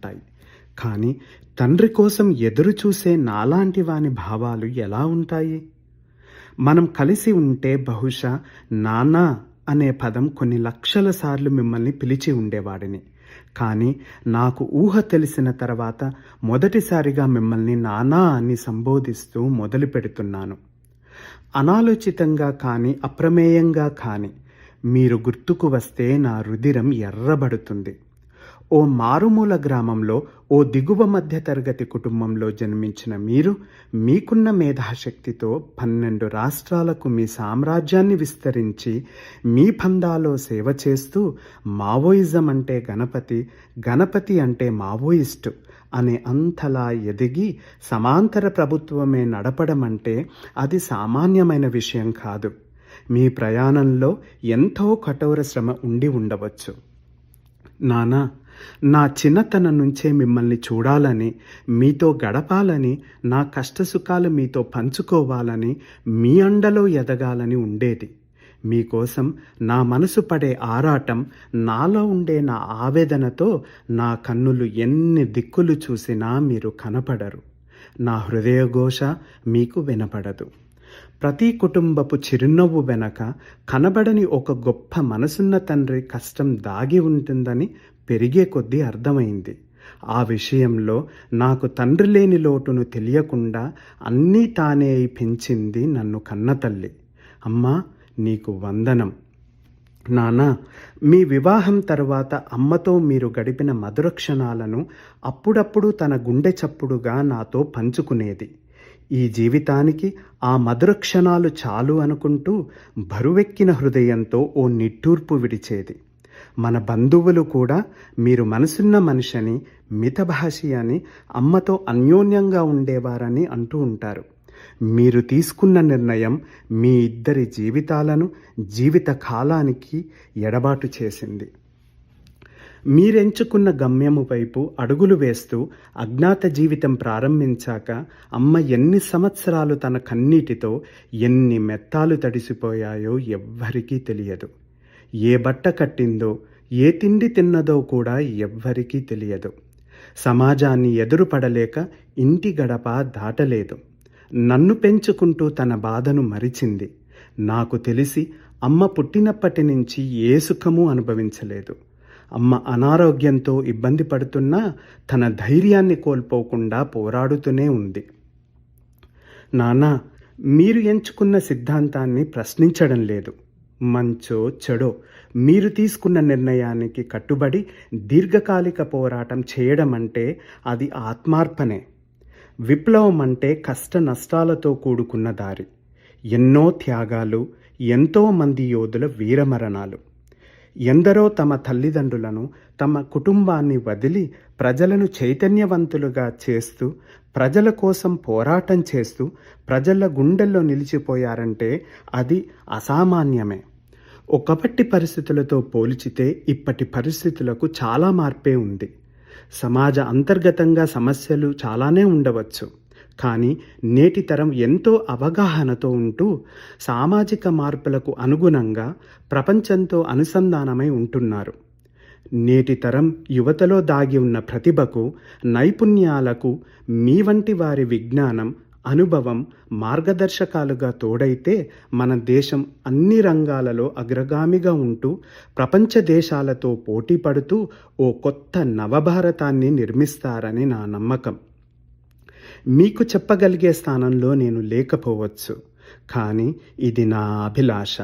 ఉంటాయి. కానీ తండ్రి కోసం ఎదురు చూసే నాలాంటి వాని భావాలు ఎలా ఉంటాయి? మనం కలిసి ఉంటే బహుశా నాన్నా అనే పదం కొన్ని లక్షల సార్లు మిమ్మల్ని పిలిచి ఉండేవాడిని. కానీ నాకు ఊహ తెలిసిన తర్వాత మొదటిసారిగా మిమ్మల్ని నాన్నా అని సంబోధిస్తూ మొదలు పెడుతున్నాను. అనాలోచితంగా కానీ అప్రమేయంగా కానీ మీరు గుర్తుకు వస్తే నా రుధిరం ఎర్రబడుతుంది. ఓ మారుమూల గ్రామంలో ఓ దిగువ మధ్య తరగతి కుటుంబంలో జన్మించిన మీరు మీకున్న మేధాశక్తితో 12 రాష్ట్రాలకు మీ సామ్రాజ్యాన్ని విస్తరించి మీ పందాలో సేవ చేస్తూ మావోయిజం అంటే గణపతి, గణపతి అంటే మావోయిస్టు అనే అంతలా ఎదిగి సమాంతర ప్రభుత్వమే నడపడం అంటే అది సామాన్యమైన విషయం కాదు. మీ ప్రయాణంలో ఎంతో కఠోర శ్రమ ఉండి ఉండవచ్చు. నానా, నా చిన్నతనం నుంచే మిమ్మల్ని చూడాలని, మీతో గడపాలని, నా కష్టసుఖాలు మీతో పంచుకోవాలని, మీ అండలో ఎదగాలని ఉండేది. మీకోసం నా మనసు పడే ఆరాటం, నాలో ఉండే నా ఆవేదనతో నా కన్నులు ఎన్ని దిక్కులు చూసినా మీరు కనపడరు. నా హృదయఘోష మీకు వినపడదు. ప్రతి కుటుంబపు చిరునవ్వు వెనక కనబడని ఒక గొప్ప మనసున్న తండ్రి కష్టం దాగి ఉంటుందని పెరిగే కొద్దీ అర్థమైంది. ఆ విషయంలో నాకు తండ్రి లేని లోటును తెలియకుండా అన్నీ తానే అయి పెంచింది నన్ను కన్నతల్లి. అమ్మా, నీకు వందనం. నానా, మీ వివాహం తర్వాత అమ్మతో మీరు గడిపిన మధుర క్షణాలను అప్పుడప్పుడు తన గుండె చప్పుడుగా నాతో పంచుకునేది. ఈ జీవితానికి ఆ మధుర క్షణాలు చాలు అనుకుంటూ బరువెక్కిన హృదయంతో ఓ నిట్టూర్పు విడిచేది. మన బంధువులు కూడా మీరు మనసున్న మనిషిని, మితభాషి అని, అమ్మతో అన్యోన్యంగా ఉండేవారని అంటూ ఉంటారు. మీరు తీసుకున్న నిర్ణయం మీ ఇద్దరి జీవితాలను జీవిత కాలానికి ఎడబాటు చేసింది. మీరెంచుకున్న గమ్యము వైపు అడుగులు వేస్తూ అజ్ఞాత జీవితం ప్రారంభించాక అమ్మ ఎన్ని సంవత్సరాలు తన కన్నీటితో ఎన్ని మెత్తాలు తడిసిపోయాయో ఎవ్వరికీ తెలియదు. ఏ బట్ట కట్టిందో, ఏ తిండి తిన్నదో కూడా ఎవ్వరికీ తెలియదు. సమాజాన్ని ఎదురుపడలేక ఇంటి గడప దాటలేదు. నన్ను పెంచుకుంటూ తన బాధను మరిచింది. నాకు తెలిసి అమ్మ పుట్టినప్పటి నుంచి ఏ సుఖమూ అనుభవించలేదు. అమ్మ అనారోగ్యంతో ఇబ్బంది పడుతున్నా తన ధైర్యాన్ని కోల్పోకుండా పోరాడుతూనే ఉంది. నానా, మీరు ఎంచుకున్న సిద్ధాంతాన్ని ప్రశ్నించడం లేదు. మంచో చెడో మీరు తీసుకున్న నిర్ణయానికి కట్టుబడి దీర్ఘకాలిక పోరాటం చేయడం అంటే అది ఆత్మార్పణే. విప్లవం అంటే కష్ట నష్టాలతో కూడుకున్న దారి, ఎన్నో త్యాగాలు, ఎంతోమంది యోధుల వీరమరణాలు. ఎందరో తమ తల్లిదండ్రులను, తమ కుటుంబాన్ని వదిలి ప్రజలను చైతన్యవంతులుగా చేస్తూ, ప్రజల కోసం పోరాటం చేస్తూ ప్రజల గుండెల్లో నిలిచిపోయారంటే అది అసామాన్యమే. ఒకప్పటి పరిస్థితులతో పోల్చితే ఇప్పటి పరిస్థితులకు చాలా మార్పే ఉంది. సమాజ అంతర్గతంగా సమస్యలు చాలానే ఉండవచ్చు. కానీ నేటి తరం ఎంతో అవగాహనతో ఉంటూ సామాజిక మార్పులకు అనుగుణంగా ప్రపంచంతో అనుసంధానమై ఉంటున్నారు. నేటి తరం యువతలో దాగి ఉన్న ప్రతిభకు, నైపుణ్యాలకు మీ వంటి వారి విజ్ఞానం, అనుభవం మార్గదర్శకాలుగా తోడైతే మన దేశం అన్ని రంగాలలో అగ్రగామిగా ఉంటూ ప్రపంచ దేశాలతో పోటీ పడుతూ ఓ కొత్త నవభారతాన్ని నిర్మిస్తారని నా నమ్మకం. మీకు చెప్పగలిగే స్థానంలో నేను లేకపోవచ్చు, కానీ ఇది నా అభిలాష.